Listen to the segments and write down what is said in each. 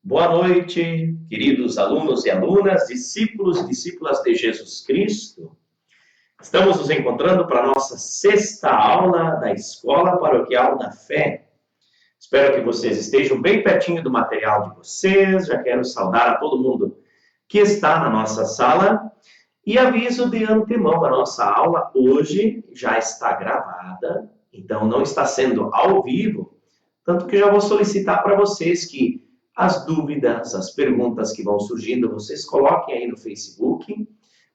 Boa noite, queridos alunos e alunas, discípulos e discípulas de Jesus Cristo. Estamos nos encontrando para a nossa sexta aula da Escola Paroquial da Fé. Espero que vocês estejam bem pertinho do material de vocês. Já quero saudar a todo mundo que está na nossa sala. E aviso de antemão, a nossa aula hoje já está gravada, então não está sendo ao vivo, tanto que já vou solicitar para vocês que as dúvidas, as perguntas que vão surgindo, vocês coloquem aí no Facebook,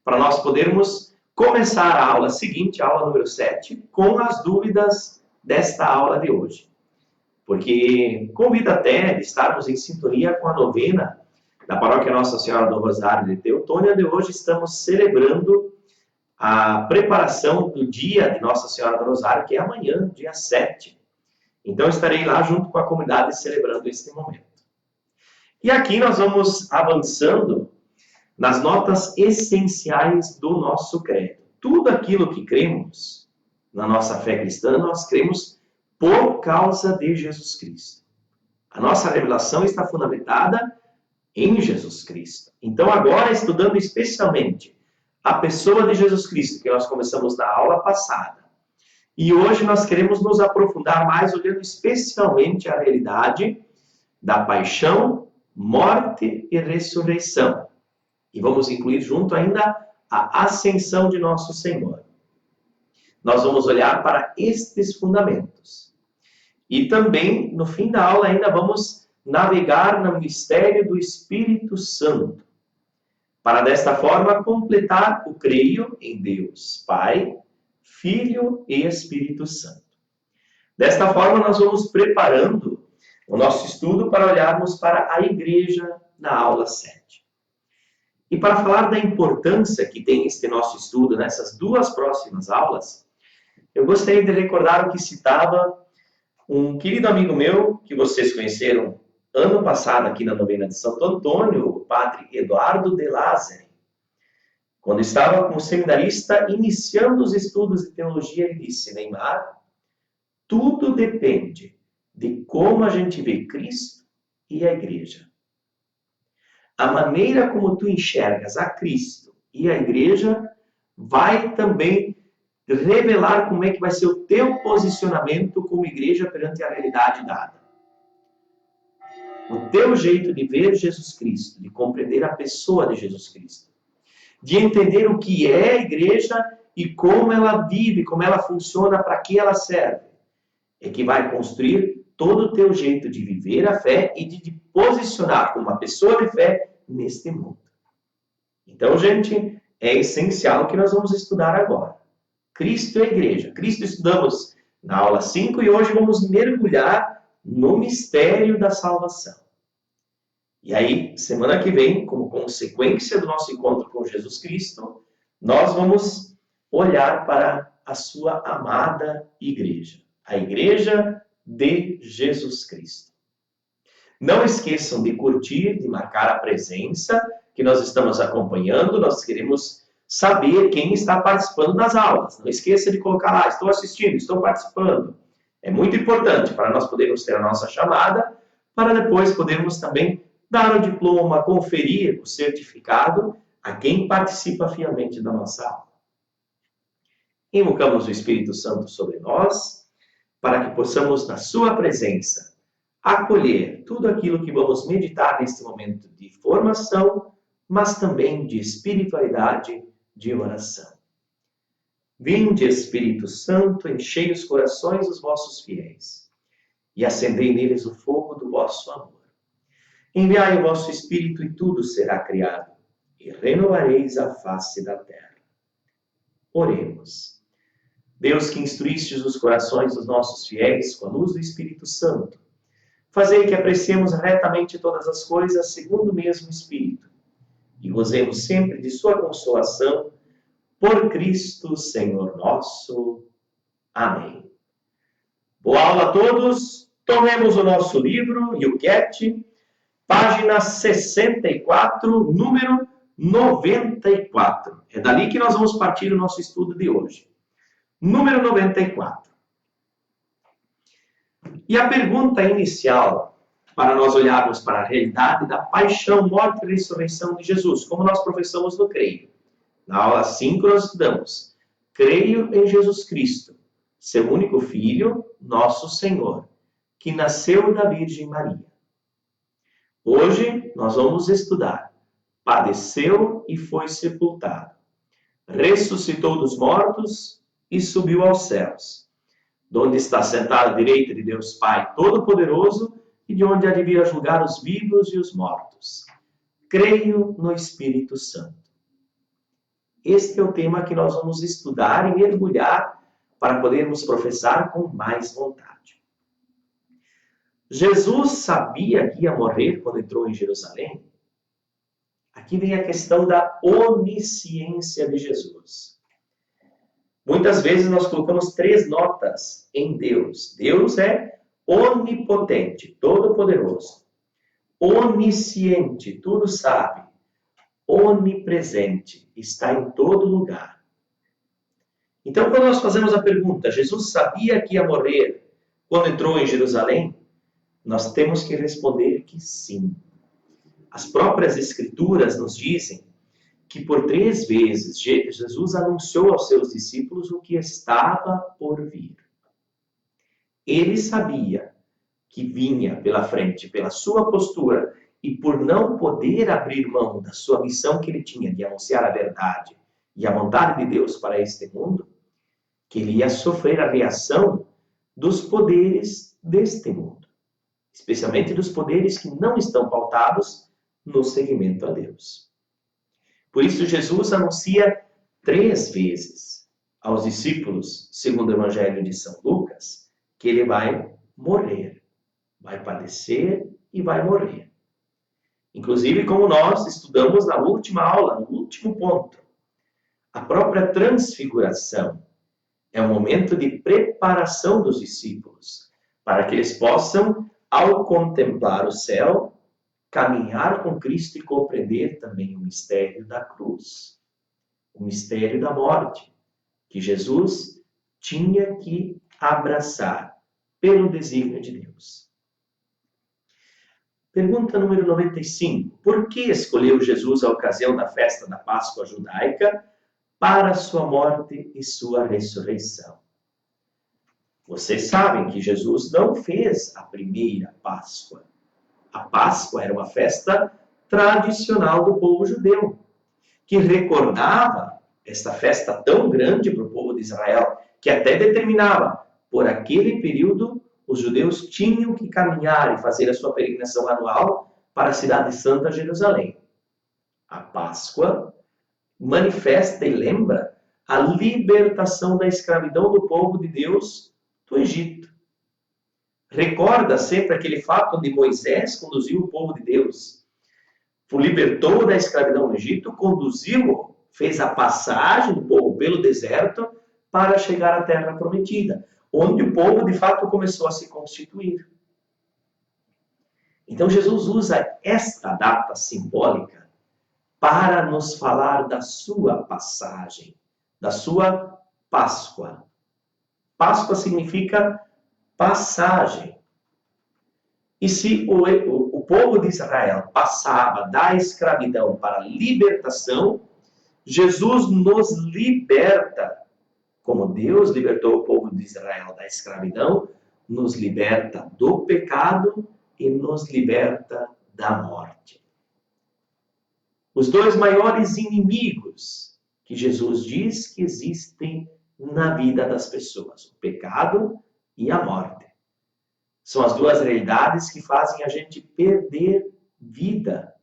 para nós podermos começar a aula seguinte, a aula número 7, com as dúvidas desta aula de hoje. Porque convido até de estarmos em sintonia com a novena da Paróquia Nossa Senhora do Rosário de Teutônia, onde hoje estamos celebrando a preparação do dia de Nossa Senhora do Rosário, que é amanhã, dia 7. Então, estarei lá junto com a comunidade celebrando este momento. E aqui nós vamos avançando nas notas essenciais do nosso credo. Tudo aquilo que cremos na nossa fé cristã, nós cremos por causa de Jesus Cristo. A nossa revelação está fundamentada em Jesus Cristo. Então, agora, estudando especialmente a pessoa de Jesus Cristo, que nós começamos na aula passada. E hoje nós queremos nos aprofundar mais, olhando especialmente a realidade da paixão, morte e ressurreição. E vamos incluir junto ainda a ascensão de nosso Senhor. Nós vamos olhar para estes fundamentos. E também, no fim da aula, ainda vamos navegar no mistério do Espírito Santo, para desta forma completar o creio em Deus, Pai, Filho e Espírito Santo. Desta forma, nós vamos preparando o nosso estudo para olharmos para a Igreja na aula 7. E para falar da importância que tem este nosso estudo nessas duas próximas aulas, eu gostaria de recordar o que citava um querido amigo meu, que vocês conheceram ano passado aqui na novena de Santo Antônio, o padre Eduardo de Lázari. Quando estava como seminarista iniciando os estudos de teologia, ele disse: Neymar, tudo depende de como a gente vê Cristo e a Igreja. A maneira como tu enxergas a Cristo e a Igreja vai também revelar como é que vai ser o teu posicionamento como igreja perante a realidade dada. O teu jeito de ver Jesus Cristo, de compreender a pessoa de Jesus Cristo, de entender o que é a igreja e como ela vive, como ela funciona, para que ela serve, é que vai construir todo o teu jeito de viver a fé e de te posicionar como uma pessoa de fé neste mundo. Então, gente, é essencial que nós vamos estudar agora. Cristo e a igreja. Cristo estudamos na aula 5 e hoje vamos mergulhar no mistério da salvação. E aí, semana que vem, como consequência do nosso encontro com Jesus Cristo, nós vamos olhar para a sua amada igreja. A igreja de Jesus Cristo. Não esqueçam de curtir, de marcar a presença que nós estamos acompanhando. Nós queremos saber quem está participando das aulas. Não esqueça de colocar lá: estou assistindo, estou participando. É muito importante para nós podermos ter a nossa chamada, para depois podermos também dar o diploma, conferir o certificado a quem participa fielmente da nossa aula. Invocamos o Espírito Santo sobre nós, para que possamos, na sua presença, acolher tudo aquilo que vamos meditar neste momento de formação, mas também de espiritualidade, de oração. Vinde, Espírito Santo, enchei os corações dos vossos fiéis e acendei neles o fogo do vosso amor. Enviai o vosso Espírito e tudo será criado, e renovareis a face da terra. Oremos. Deus, que instruístes os corações dos nossos fiéis com a luz do Espírito Santo, fazei que apreciemos retamente todas as coisas segundo o mesmo Espírito, e gozemos sempre de sua consolação, por Cristo, Senhor nosso. Amém. Boa aula a todos. Tomemos o nosso livro, Yucat, página 64, número 94. É dali que nós vamos partir o nosso estudo de hoje. Número 94. E a pergunta inicial, para nós olharmos para a realidade da paixão, morte e ressurreição de Jesus, como nós professamos no Creio. Na aula 5 nós estudamos: creio em Jesus Cristo, seu único Filho, nosso Senhor, que nasceu da Virgem Maria. Hoje nós vamos estudar: padeceu e foi sepultado, ressuscitou dos mortos e subiu aos céus, de onde está sentado à direita de Deus Pai Todo-Poderoso e de onde há de vir a julgar os vivos e os mortos. Creio no Espírito Santo. Este é o tema que nós vamos estudar e mergulhar para podermos professar com mais vontade. Jesus sabia que ia morrer quando entrou em Jerusalém? Aqui vem a questão da onisciência de Jesus. Muitas vezes nós colocamos 3 notas em Deus. Deus é onipotente, todo-poderoso. Onisciente, tudo sabe. Onipresente, está em todo lugar. Então, quando nós fazemos a pergunta, Jesus sabia que ia morrer quando entrou em Jerusalém? Nós temos que responder que sim. As próprias Escrituras nos dizem que por 3 vezes Jesus anunciou aos seus discípulos o que estava por vir. Ele sabia que vinha pela frente, pela sua postura, e por não poder abrir mão da sua missão que ele tinha de anunciar a verdade e a vontade de Deus para este mundo, que ele ia sofrer a reação dos poderes deste mundo, especialmente dos poderes que não estão pautados no seguimento a Deus. Por isso, Jesus anuncia 3 vezes aos discípulos, segundo o Evangelho de São Lucas, que ele vai morrer, vai padecer e vai morrer. Inclusive, como nós estudamos na última aula, no último ponto, a própria transfiguração é um momento de preparação dos discípulos, para que eles possam, ao contemplar o céu, caminhar com Cristo e compreender também o mistério da cruz, o mistério da morte, que Jesus tinha que abraçar pelo desígnio de Deus. Pergunta número 95. Por que escolheu Jesus a ocasião da festa da Páscoa judaica para sua morte e sua ressurreição? Vocês sabem que Jesus não fez a primeira Páscoa. A Páscoa era uma festa tradicional do povo judeu, que recordava esta festa tão grande para o povo de Israel, que até determinava, por aquele período, os judeus tinham que caminhar e fazer a sua peregrinação anual para a cidade santa Jerusalém. A Páscoa manifesta e lembra a libertação da escravidão do povo de Deus do Egito. Recorda sempre aquele fato onde Moisés conduziu o povo de Deus. O libertou da escravidão no Egito, conduziu, fez a passagem do povo pelo deserto para chegar à terra prometida, onde o povo de fato começou a se constituir. Então Jesus usa esta data simbólica para nos falar da sua passagem, da sua Páscoa. Páscoa significa passagem. E se o povo de Israel passava da escravidão para a libertação, Jesus nos liberta, como Deus libertou o povo de Israel da escravidão, nos liberta do pecado e nos liberta da morte. Os 2 maiores inimigos que Jesus diz que existem na vida das pessoas, o pecado e a morte. São as 2 realidades que fazem a gente perder vida.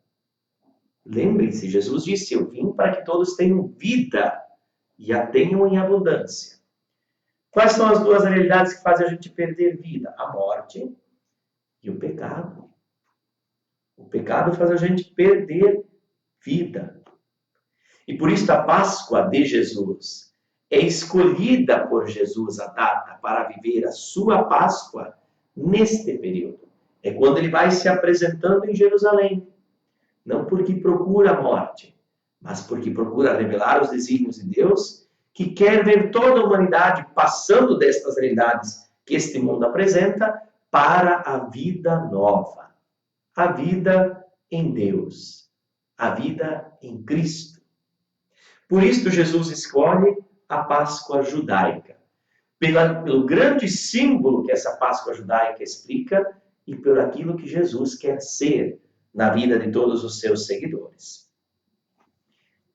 Lembrem-se, Jesus disse: eu vim para que todos tenham vida e a tenham em abundância. Quais são as 2 realidades que fazem a gente perder vida? A morte e o pecado. O pecado faz a gente perder vida. E por isso a Páscoa de Jesus é escolhida por Jesus a data para viver a sua Páscoa neste período. É quando ele vai se apresentando em Jerusalém. Não porque procura a morte, mas porque procura revelar os desígnios de Deus, que quer ver toda a humanidade passando destas realidades que este mundo apresenta, para a vida nova, a vida em Deus, a vida em Cristo. Por isso, Jesus escolhe a Páscoa judaica, pelo grande símbolo que essa Páscoa judaica explica e por aquilo que Jesus quer ser na vida de todos os seus seguidores.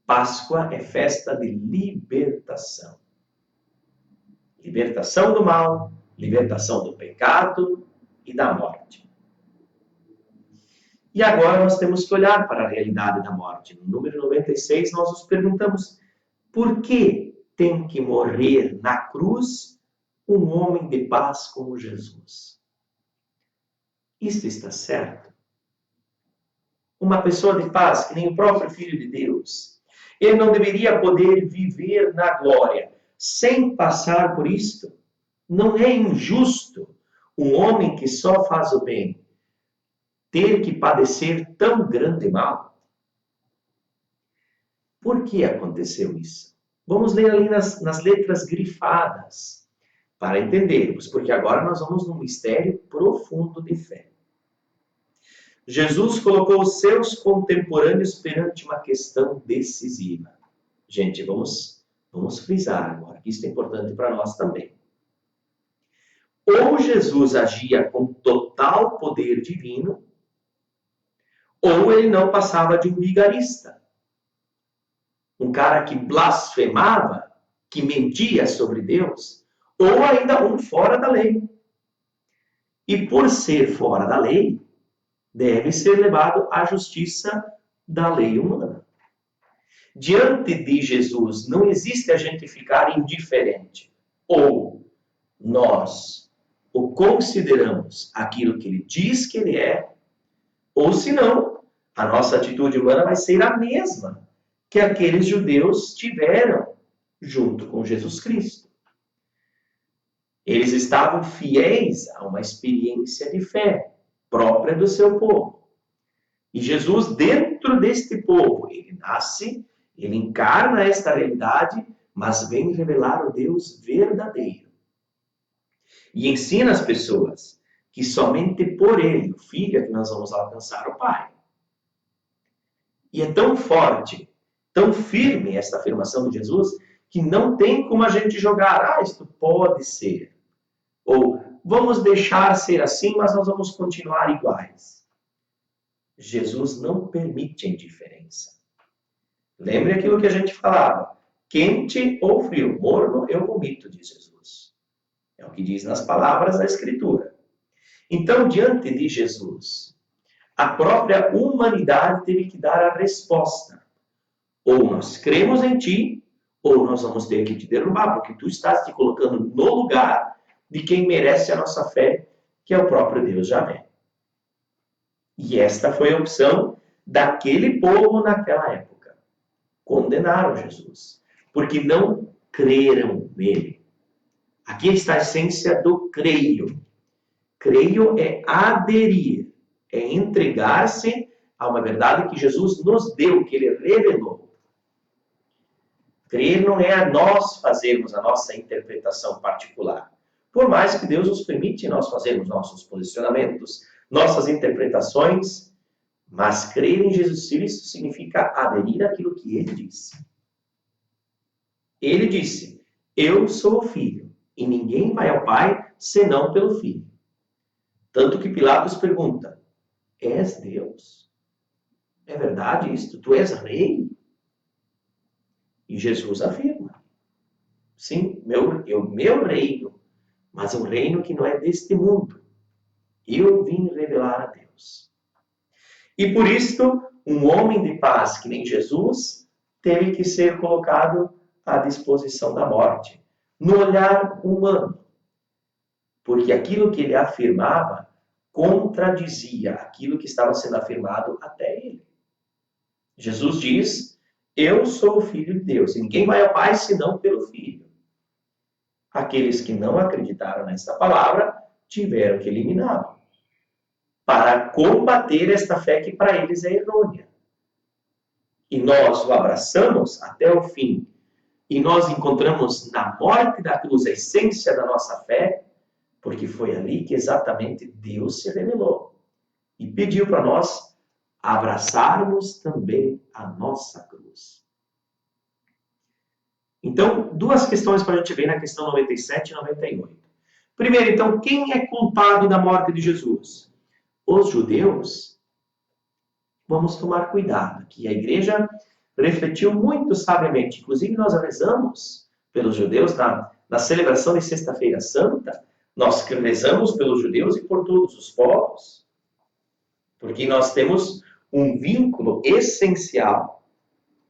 Páscoa é festa de libertação. Libertação do mal, libertação do pecado e da morte. E agora nós temos que olhar para a realidade da morte. No número 96, nós nos perguntamos: por que tem que morrer na cruz um homem de paz como Jesus? Isso está certo? Uma pessoa de paz, que nem o próprio Filho de Deus, ele não deveria poder viver na glória sem passar por isto? Não é injusto um homem que só faz o bem ter que padecer tão grande mal? Por que aconteceu isso? Vamos ler ali nas letras grifadas para entendermos, porque agora nós vamos num mistério profundo de fé. Jesus colocou os seus contemporâneos perante uma questão decisiva. Gente, vamos frisar agora, que isso é importante para nós também. Ou Jesus agia com total poder divino, ou ele não passava de um vigarista. Um cara que blasfemava, que mentia sobre Deus, ou ainda um fora da lei. E por ser fora da lei, deve ser levado à justiça da lei humana. Diante de Jesus, não existe a gente ficar indiferente. Ou nós o consideramos aquilo que ele diz que ele é, ou se não, a nossa atitude humana vai ser a mesma que aqueles judeus tiveram junto com Jesus Cristo. Eles estavam fiéis a uma experiência de fé própria do seu povo. E Jesus, dentro deste povo, ele nasce, ele encarna esta realidade, mas vem revelar o Deus verdadeiro. E ensina as pessoas que somente por ele, o Filho, é que nós vamos alcançar o Pai. E é tão forte, tão firme esta afirmação de Jesus, que não tem como a gente jogar, isto pode ser. Ou, vamos deixar ser assim, mas nós vamos continuar iguais. Jesus não permite a indiferença. Lembre aquilo que a gente falava. Quente ou frio, morno eu vomito, diz Jesus. É o que diz nas palavras da Escritura. Então, diante de Jesus, a própria humanidade teve que dar a resposta. Ou nós cremos em ti, ou nós vamos ter que te derrubar, porque tu estás te colocando no lugar de quem merece a nossa fé, que é o próprio Deus Javé. E esta foi a opção daquele povo naquela época. Condenaram Jesus, porque não creram nele. Aqui está a essência do creio. Creio é aderir, é entregar-se a uma verdade que Jesus nos deu, que ele revelou. Crer não é a nós fazermos a nossa interpretação particular. Por mais que Deus nos permite nós fazermos nossos posicionamentos, nossas interpretações, mas crer em Jesus Cristo significa aderir àquilo que ele disse. Ele disse, eu sou o Filho, e ninguém vai ao Pai senão pelo Filho. Tanto que Pilatos pergunta, és Deus? É verdade isto? Tu és rei? E Jesus afirma, sim, meu reino, mas um reino que não é deste mundo. Eu vim revelar a Deus. E por isto, um homem de paz que nem Jesus teve que ser colocado à disposição da morte, no olhar humano. Porque aquilo que ele afirmava contradizia aquilo que estava sendo afirmado até ele. Jesus diz, eu sou o Filho de Deus, e ninguém vai ao Pai senão pelo Filho. Aqueles que não acreditaram nesta palavra tiveram que eliminá-lo, para combater esta fé que para eles é errônea. E nós o abraçamos até o fim, e nós encontramos na morte da cruz a essência da nossa fé, Porque foi ali que exatamente Deus se revelou e pediu para nós abraçarmos também a nossa cruz. Então, duas questões para a gente ver na questão 97 e 98. Primeiro, então, quem é culpado da morte de Jesus? Os judeus. Vamos tomar cuidado, que a igreja refletiu muito sabiamente. Inclusive, nós rezamos pelos judeus na celebração de Sexta-feira Santa. Nós rezamos pelos judeus e por todos os povos. Porque nós temos um vínculo essencial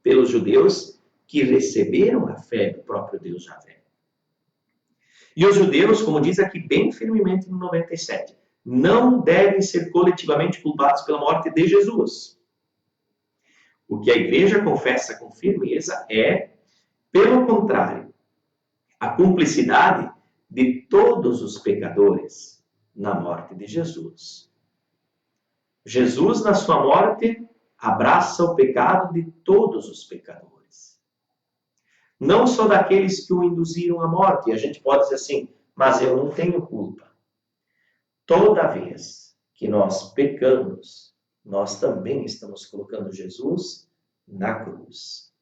pelos judeus que receberam a fé do próprio Deus Javé. E os judeus, como diz aqui bem firmemente no 97, não devem ser coletivamente culpados pela morte de Jesus. O que a igreja confessa com firmeza é, pelo contrário, a cumplicidade de todos os pecadores na morte de Jesus. Jesus, na sua morte, abraça o pecado de todos os pecadores. Não só daqueles que o induziram à morte. E a gente pode dizer assim, mas eu não tenho culpa. Toda vez que nós pecamos, nós também estamos colocando Jesus na cruz.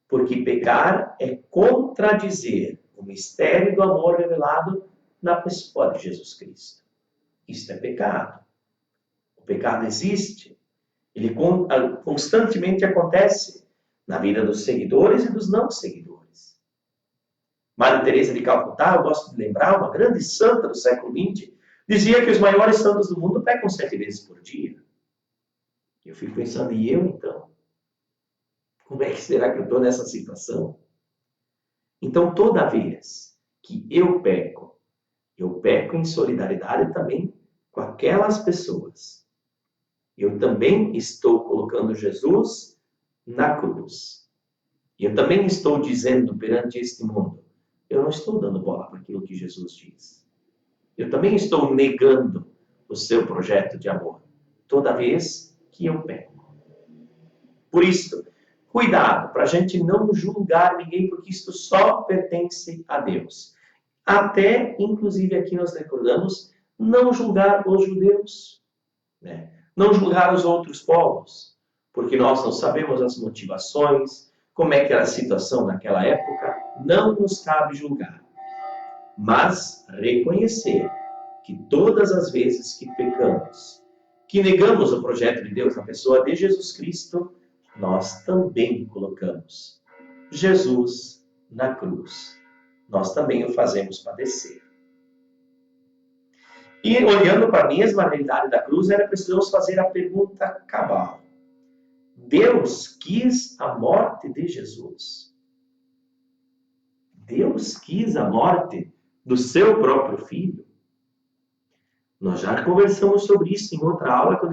Porque pecar é contradizer o mistério do amor revelado na pessoa de Jesus Cristo. Isto é pecado. O pecado existe. Ele constantemente acontece na vida dos seguidores e dos não seguidores. Madre Teresa de Calcutá, eu gosto de lembrar, uma grande santa do século XX, dizia que os maiores santos do mundo pecam 7 vezes por dia. Eu fico pensando, e eu então? Como é que será que eu estou nessa situação? Então, toda vez que eu peco em solidariedade também com aquelas pessoas. Eu também estou colocando Jesus na cruz. E eu também estou dizendo perante este mundo, eu não estou dando bola para aquilo que Jesus diz. Eu também estou negando o seu projeto de amor, toda vez que eu peco. Por isso, cuidado para a gente não julgar ninguém, porque isto só pertence a Deus. Até, inclusive, aqui nós recordamos, não julgar os judeus, né? Não julgar os outros povos, porque nós não sabemos as motivações, como é que era a situação naquela época, não nos cabe julgar. Mas reconhecer que todas as vezes que pecamos, que negamos o projeto de Deus na pessoa de Jesus Cristo, nós também colocamos Jesus na cruz. Nós também o fazemos padecer. E olhando para a mesma realidade da cruz, era preciso fazer a pergunta cabal. Deus quis a morte de Jesus? Deus quis a morte do seu próprio filho? Nós já conversamos sobre isso em outra aula, que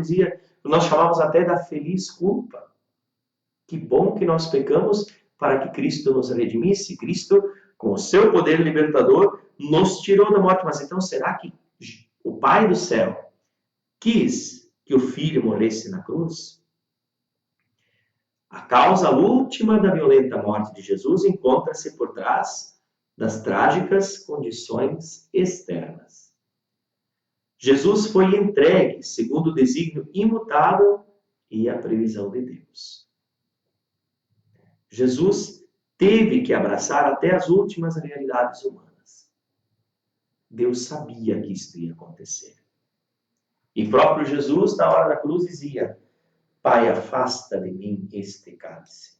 nós chamamos até da feliz culpa. Que bom que nós pecamos para que Cristo nos redimisse. Cristo, com o seu poder libertador, nos tirou da morte. Mas então, será que o Pai do céu quis que o Filho morresse na cruz? A causa última da violenta morte de Jesus encontra-se por trás das trágicas condições externas. Jesus foi entregue segundo o desígnio imutável e a previsão de Deus. Jesus teve que abraçar até as últimas realidades humanas. Deus sabia que isso ia acontecer. E próprio Jesus, na hora da cruz, dizia, Pai, afasta de mim este cálice.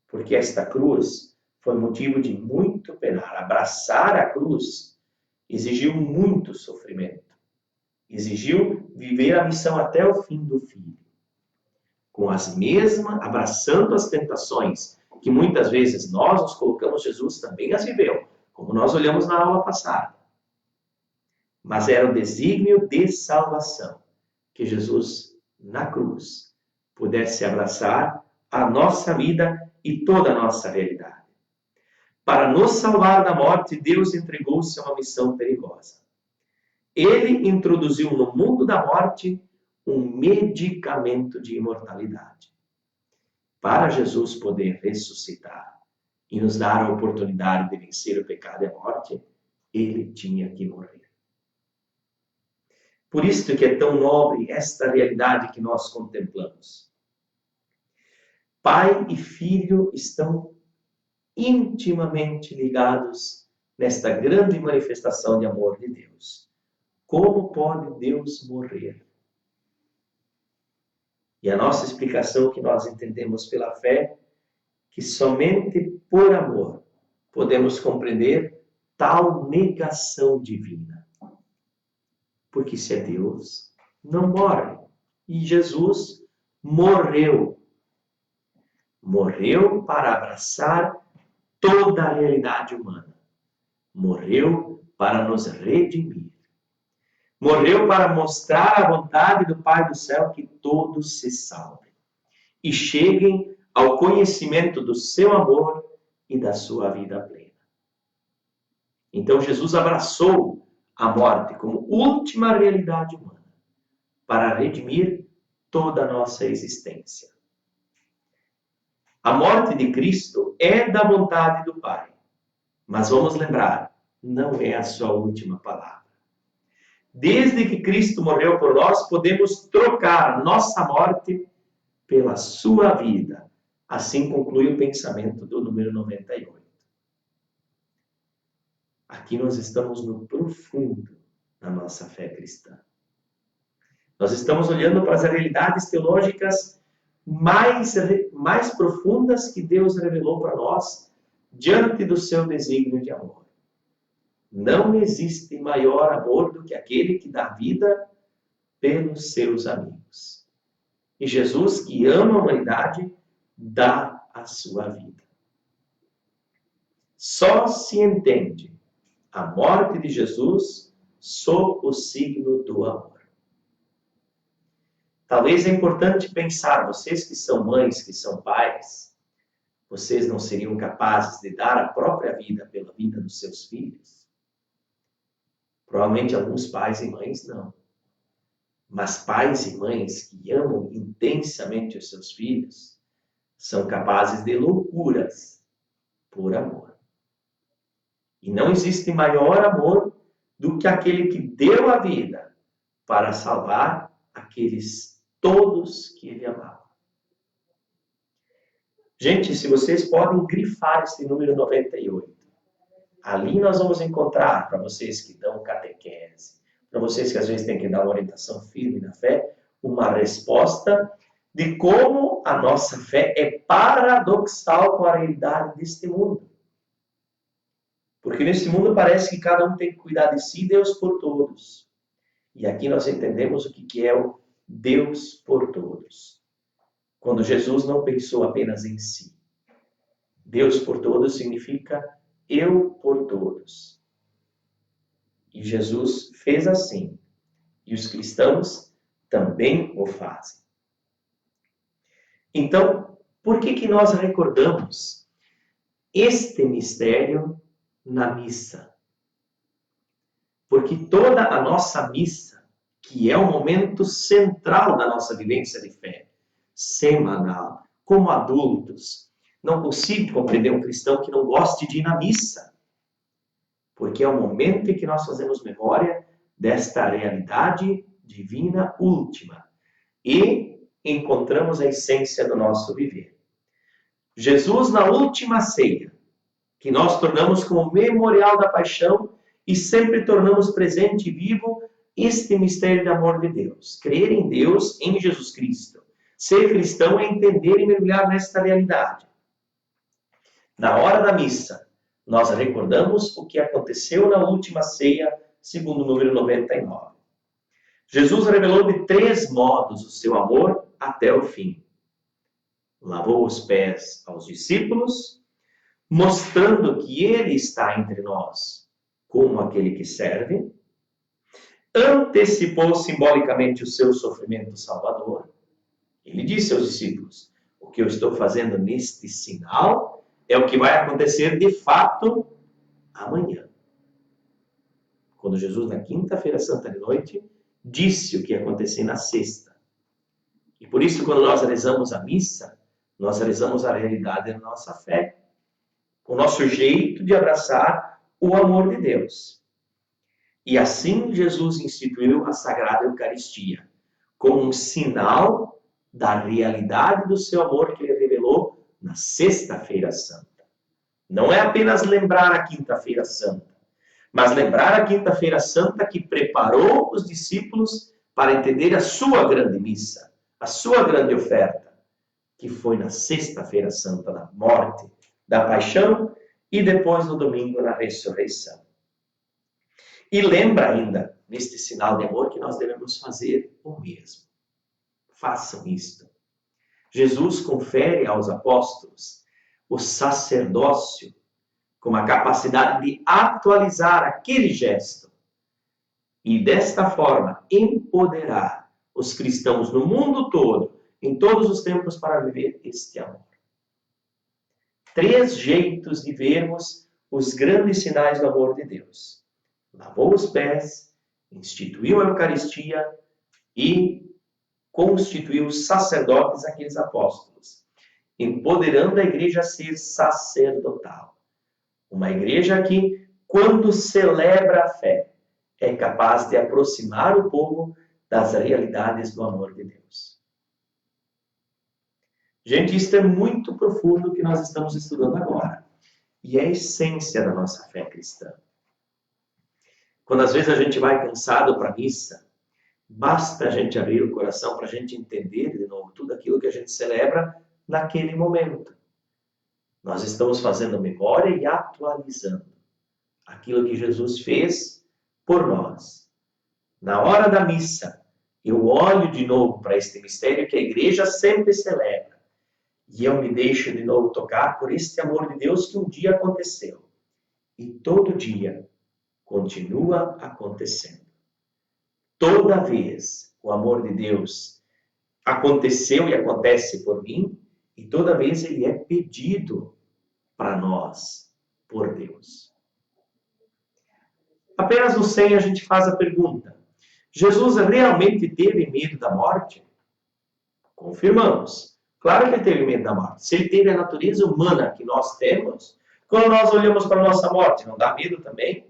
Porque esta cruz foi motivo de muito penar. Abraçar a cruz exigiu muito sofrimento. Exigiu viver a missão até o fim do Filho. Abraçando as tentações, que muitas vezes nós nos colocamos, Jesus também as viveu, como nós olhamos na aula passada. Mas era o desígnio de salvação, que Jesus, na cruz, pudesse abraçar a nossa vida e toda a nossa realidade. Para nos salvar da morte, Deus entregou-se a uma missão perigosa. Ele introduziu no mundo da morte um medicamento de imortalidade. Para Jesus poder ressuscitar e nos dar a oportunidade de vencer o pecado e a morte, ele tinha que morrer. Por isso que é tão nobre esta realidade que nós contemplamos. Pai e filho estão intimamente ligados nesta grande manifestação de amor de Deus. Como pode Deus morrer? E a nossa explicação que nós entendemos pela fé, que somente por amor podemos compreender tal negação divina. Porque se é Deus, não morre. E Jesus morreu. Morreu para abraçar toda a realidade humana. Morreu para nos redimir. Morreu para mostrar a vontade do Pai do céu que todos se salvem e cheguem ao conhecimento do seu amor e da sua vida plena. Então Jesus abraçou a morte como última realidade humana para redimir toda a nossa existência. A morte de Cristo é da vontade do Pai, mas vamos lembrar, não é a sua última palavra. Desde que Cristo morreu por nós, podemos trocar nossa morte pela sua vida. Assim conclui o pensamento do número 98. Aqui nós estamos no profundo da nossa fé cristã. Nós estamos olhando para as realidades teológicas mais profundas que Deus revelou para nós diante do seu desígnio de amor. Não existe maior amor do que aquele que dá vida pelos seus amigos. E Jesus, que ama a humanidade, dá a sua vida. Só se entende a morte de Jesus sob o signo do amor. Talvez é importante pensar, vocês que são mães, que são pais, vocês não seriam capazes de dar a própria vida pela vida dos seus filhos? Provavelmente alguns pais e mães não. Mas pais e mães que amam intensamente os seus filhos são capazes de loucuras por amor. E não existe maior amor do que aquele que deu a vida para salvar aqueles todos que ele amava. Gente, se vocês podem grifar esse número 98, ali nós vamos encontrar, para vocês que dão catequese, para vocês que às vezes têm que dar uma orientação firme na fé, uma resposta de como a nossa fé é paradoxal com a realidade deste mundo. Porque nesse mundo parece que cada um tem que cuidar de si, Deus por todos. E aqui nós entendemos o que é o Deus por todos. Quando Jesus não pensou apenas em si. Deus por todos significa eu por todos. E Jesus fez assim. E os cristãos também o fazem. Então, por que nós recordamos este mistério na missa? Porque toda a nossa missa, que é o momento central da nossa vivência de fé, semanal, como adultos, não consigo compreender um cristão que não goste de ir na missa. Porque é o momento em que nós fazemos memória desta realidade divina última. E encontramos a essência do nosso viver. Jesus, na última ceia, que nós tornamos como memorial da paixão e sempre tornamos presente e vivo este mistério do amor de Deus. Crer em Deus, em Jesus Cristo. Ser cristão é entender e mergulhar nesta realidade. Na hora da missa, nós recordamos o que aconteceu na última ceia, segundo o número 99. Jesus revelou de 3 modos o seu amor até o fim. Lavou os pés aos discípulos, mostrando que ele está entre nós como aquele que serve. Antecipou simbolicamente o seu sofrimento salvador. Ele disse aos discípulos, o que eu estou fazendo neste sinal é o que vai acontecer de fato amanhã. Quando Jesus, na quinta-feira santa de noite, disse o que ia acontecer na sexta. E por isso, quando nós rezamos a missa, nós rezamos a realidade da nossa fé. O nosso jeito de abraçar o amor de Deus. E assim Jesus instituiu a Sagrada Eucaristia, como um sinal da realidade do seu amor que ele revelou na Sexta-feira Santa. Não é apenas lembrar a Quinta-feira Santa, mas lembrar a Quinta-feira Santa que preparou os discípulos para entender a sua grande missa, a sua grande oferta, que foi na Sexta-feira Santa, na morte, da paixão e depois no domingo na ressurreição. E lembra ainda, neste sinal de amor, que nós devemos fazer o mesmo. Façam isto. Jesus confere aos apóstolos o sacerdócio com a capacidade de atualizar aquele gesto e, desta forma, empoderar os cristãos no mundo todo, em todos os tempos, para viver este amor. 3 jeitos de vermos os grandes sinais do amor de Deus. Lavou os pés, instituiu a Eucaristia e constituiu os sacerdotes, aqueles apóstolos, empoderando a igreja a ser sacerdotal. Uma igreja que, quando celebra a fé, é capaz de aproximar o povo das realidades do amor de Deus. Gente, isso é muito profundo o que nós estamos estudando agora. E é a essência da nossa fé cristã. Quando às vezes a gente vai cansado para a missa, basta a gente abrir o coração para a gente entender de novo tudo aquilo que a gente celebra naquele momento. Nós estamos fazendo memória e atualizando aquilo que Jesus fez por nós. Na hora da missa, eu olho de novo para este mistério que a igreja sempre celebra. E eu me deixo de novo tocar por este amor de Deus que um dia aconteceu. E todo dia continua acontecendo. Toda vez o amor de Deus aconteceu e acontece por mim, e toda vez ele é pedido para nós por Deus. Apenas no 100 a gente faz a pergunta: Jesus realmente teve medo da morte? Confirmamos. Claro que ele teve medo da morte. Se ele teve a natureza humana que nós temos, quando nós olhamos para a nossa morte, não dá medo também?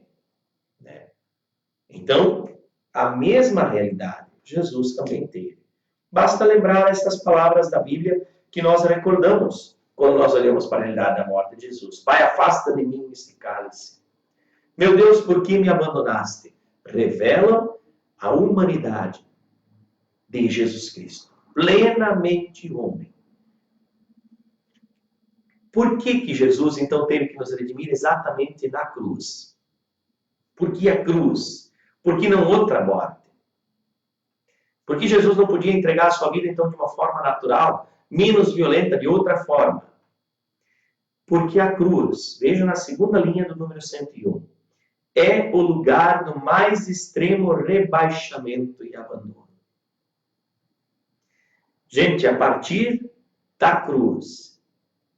Né? Então, a mesma realidade Jesus também teve. Basta lembrar estas palavras da Bíblia que nós recordamos quando nós olhamos para a realidade da morte de Jesus. Pai, afasta de mim este cálice. Meu Deus, por que me abandonaste? Revela a humanidade de Jesus Cristo, plenamente homem. Por que Jesus, então, teve que nos redimir exatamente na cruz? Por que a cruz? Por que não outra morte? Por que Jesus não podia entregar a sua vida, então, de uma forma natural, menos violenta, de outra forma? Porque a cruz, veja na segunda linha do número 101, é o lugar do mais extremo rebaixamento e abandono. Gente, a partir da cruz,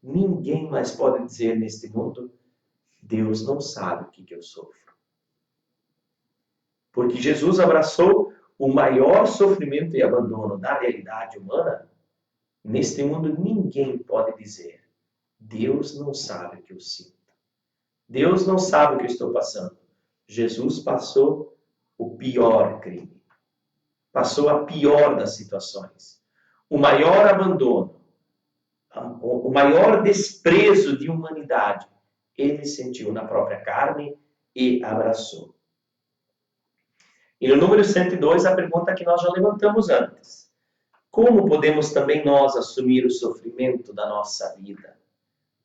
ninguém mais pode dizer neste mundo: Deus não sabe o que eu sofro. Porque Jesus abraçou o maior sofrimento e abandono da realidade humana. Neste mundo, ninguém pode dizer: Deus não sabe o que eu sinto. Deus não sabe o que eu estou passando. Jesus passou o pior crime. Passou a pior das situações. O maior abandono. O maior desprezo de humanidade. Ele sentiu na própria carne e abraçou. E no número 102, a pergunta que nós já levantamos antes. Como podemos também nós assumir o sofrimento da nossa vida?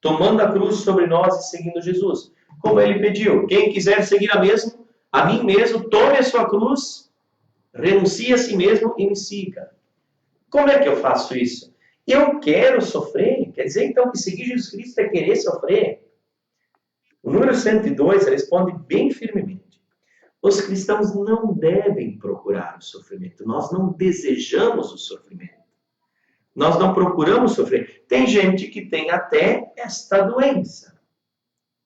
Tomando a cruz sobre nós e seguindo Jesus. Como ele pediu, quem quiser seguir a mim mesmo, tome a sua cruz, renuncie a si mesmo e me siga. Como é que eu faço isso? Eu quero sofrer. Quer dizer, então, que seguir Jesus Cristo é querer sofrer? O número 102 responde bem firmemente. Os cristãos não devem procurar o sofrimento. Nós não desejamos o sofrimento. Nós não procuramos sofrer. Tem gente que tem até esta doença.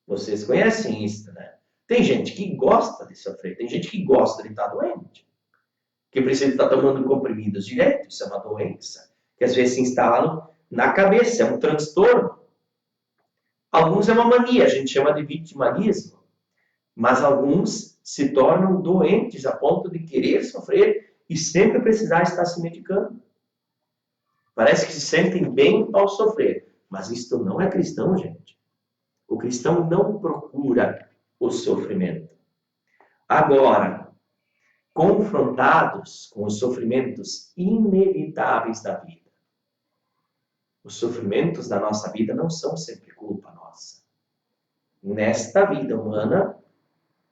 Vocês conhecem isso, né? Tem gente que gosta de sofrer. Tem gente que gosta de estar doente. Que precisa estar tomando comprimidos direto. Isso é uma doença. Que às vezes se instala na cabeça. É um transtorno. Alguns é uma mania. A gente chama de vitimismo. Mas alguns se tornam doentes a ponto de querer sofrer e sempre precisar estar se medicando. Parece que se sentem bem ao sofrer, mas isto não é cristão, gente. O cristão não procura o sofrimento. Agora, confrontados com os sofrimentos inevitáveis da vida, os sofrimentos da nossa vida não são sempre culpa nossa. Nesta vida humana,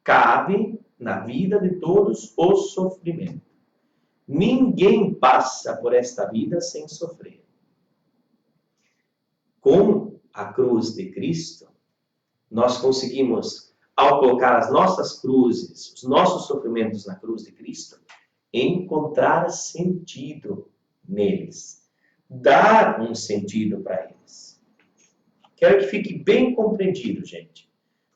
cabe na vida de todos o sofrimento. Ninguém passa por esta vida sem sofrer. Com a cruz de Cristo, nós conseguimos, ao colocar as nossas cruzes, os nossos sofrimentos na cruz de Cristo, encontrar sentido neles. Dar um sentido para eles. Quero que fique bem compreendido, gente.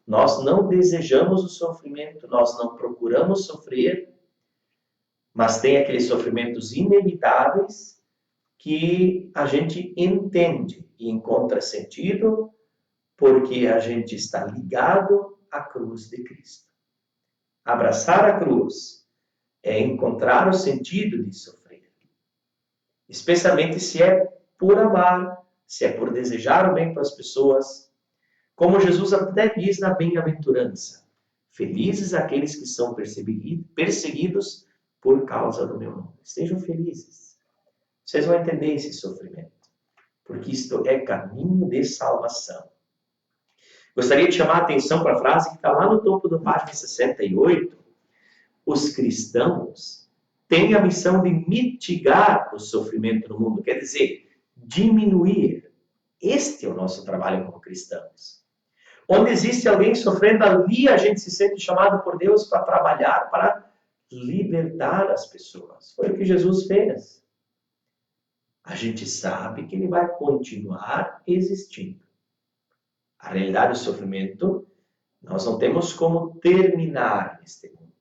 Nós não desejamos o sofrimento, nós não procuramos sofrer, mas tem aqueles sofrimentos inevitáveis que a gente entende e encontra sentido porque a gente está ligado à cruz de Cristo. Abraçar a cruz é encontrar o sentido de sofrer, especialmente se é por amar, se é por desejar o bem para as pessoas. Como Jesus até diz na bem-aventurança, felizes aqueles que são perseguidos por causa do meu nome. Estejam felizes. Vocês vão entender esse sofrimento, porque isto é caminho de salvação. Gostaria de chamar a atenção para a frase que está lá no topo da página 68. Os cristãos têm a missão de mitigar o sofrimento no mundo, quer dizer, diminuir. Este é o nosso trabalho como cristãos. Onde existe alguém sofrendo, ali a gente se sente chamado por Deus para trabalhar, para libertar as pessoas. Foi o que Jesus fez. A gente sabe que ele vai continuar existindo. A realidade do sofrimento, nós não temos como terminar neste mundo.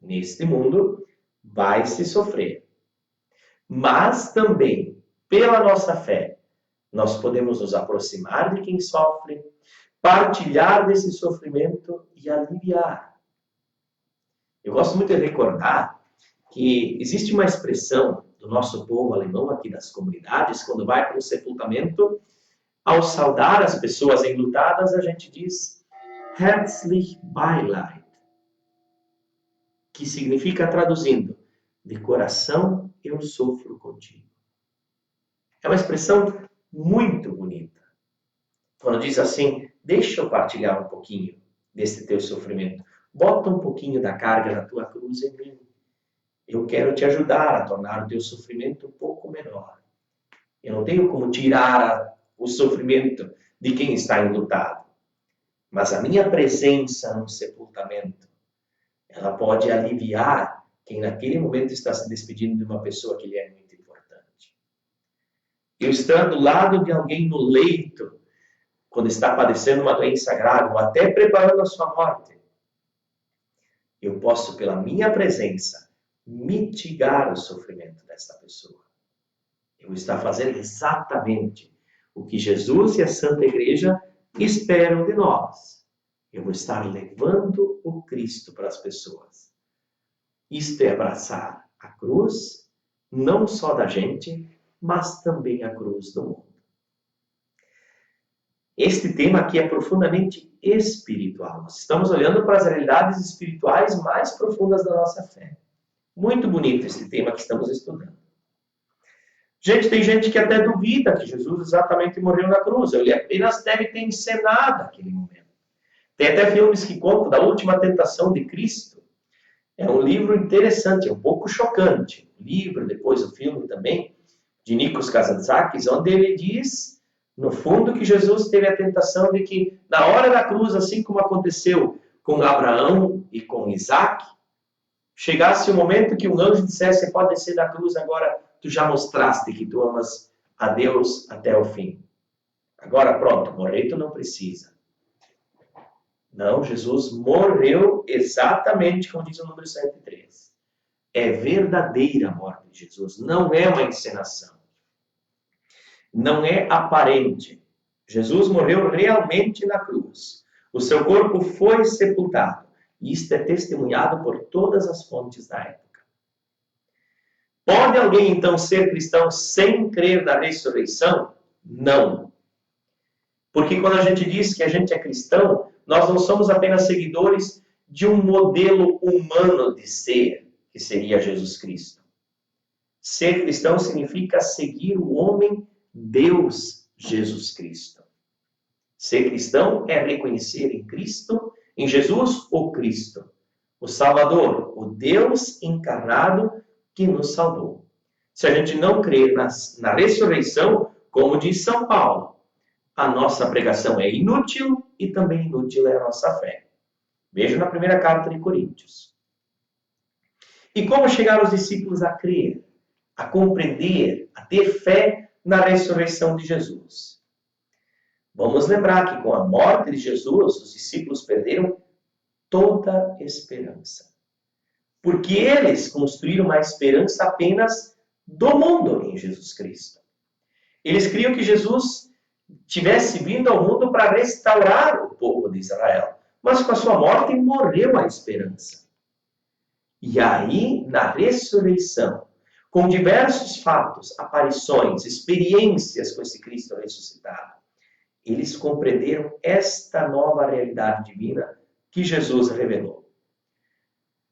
Neste mundo vai se sofrer. Mas também, pela nossa fé, nós podemos nos aproximar de quem sofre, partilhar desse sofrimento e aliviar. Eu gosto muito de recordar que existe uma expressão do nosso povo alemão aqui das comunidades, quando vai para o sepultamento, ao saudar as pessoas enlutadas, a gente diz Herzlich Beileid, que significa, traduzindo, de coração eu sofro contigo. É uma expressão muito bonita. Quando diz assim, deixa eu partilhar um pouquinho desse teu sofrimento. Bota um pouquinho da carga da tua cruz em mim. Eu quero te ajudar a tornar o teu sofrimento um pouco menor. Eu não tenho como tirar o sofrimento de quem está enlutado. Mas a minha presença no sepultamento, ela pode aliviar quem naquele momento está se despedindo de uma pessoa que lhe é muito importante. Eu estar do lado de alguém no leito, quando está padecendo uma doença grave, ou até preparando a sua morte, eu posso, pela minha presença, mitigar o sofrimento desta pessoa. Eu vou estar fazendo exatamente o que Jesus e a Santa Igreja esperam de nós. Eu vou estar levando o Cristo para as pessoas. Isto é abraçar a cruz, não só da gente, mas também a cruz do mundo. Este tema aqui é profundamente espiritual. Nós estamos olhando para as realidades espirituais mais profundas da nossa fé. Muito bonito esse tema que estamos estudando. Gente, tem gente que até duvida que Jesus exatamente morreu na cruz. Ele apenas deve ter encenado aquele momento. Tem até filmes que contam da última tentação de Cristo. É um livro interessante, é um pouco chocante. O livro, depois o filme também, de Nikos Kazantzakis, onde ele diz, no fundo, que Jesus teve a tentação de que, na hora da cruz, assim como aconteceu com Abraão e com Isaac, chegasse o momento que um anjo dissesse, você pode descer da cruz agora, tu já mostraste que tu amas a Deus até o fim. Agora pronto, morrer tu não precisa. Não, Jesus morreu exatamente como diz o número 103. É verdadeira a morte de Jesus, não é uma encenação. Não é aparente. Jesus morreu realmente na cruz. O seu corpo foi sepultado. E isto é testemunhado por todas as fontes da época. Pode alguém, então, ser cristão sem crer na ressurreição? Não. Porque quando a gente diz que a gente é cristão, nós não somos apenas seguidores de um modelo humano de ser, que seria Jesus Cristo. Ser cristão significa seguir o homem Deus Jesus Cristo. Ser cristão é reconhecer em Cristo, em Jesus, o Cristo, o Salvador, o Deus encarnado que nos salvou. Se a gente não crer na ressurreição, como diz São Paulo, a nossa pregação é inútil e também inútil é a nossa fé. Veja na primeira carta de Coríntios. E como chegaram os discípulos a crer, a compreender, a ter fé na ressurreição de Jesus? Vamos lembrar que com a morte de Jesus, os discípulos perderam toda esperança. Porque eles construíram uma esperança apenas do mundo em Jesus Cristo. Eles criam que Jesus tivesse vindo ao mundo para restaurar o povo de Israel. Mas com a sua morte morreu a esperança. E aí, na ressurreição, com diversos fatos, aparições, experiências com esse Cristo ressuscitado, eles compreenderam esta nova realidade divina que Jesus revelou.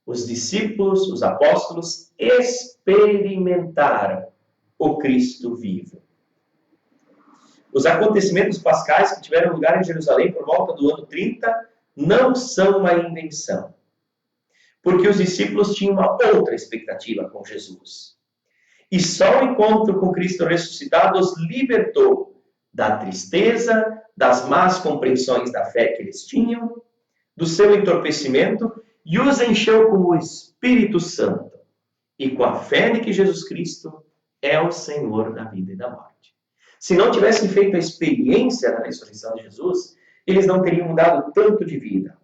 Os discípulos, os apóstolos, experimentaram o Cristo vivo. Os acontecimentos pascais que tiveram lugar em Jerusalém por volta do ano 30 não são uma invenção. Porque os discípulos tinham uma outra expectativa com Jesus. E só o encontro com Cristo ressuscitado os libertou da tristeza, das más compreensões da fé que eles tinham, do seu entorpecimento, e os encheu com o Espírito Santo e com a fé de que Jesus Cristo é o Senhor da vida e da morte. Se não tivessem feito a experiência da ressurreição de Jesus, eles não teriam mudado tanto de vida,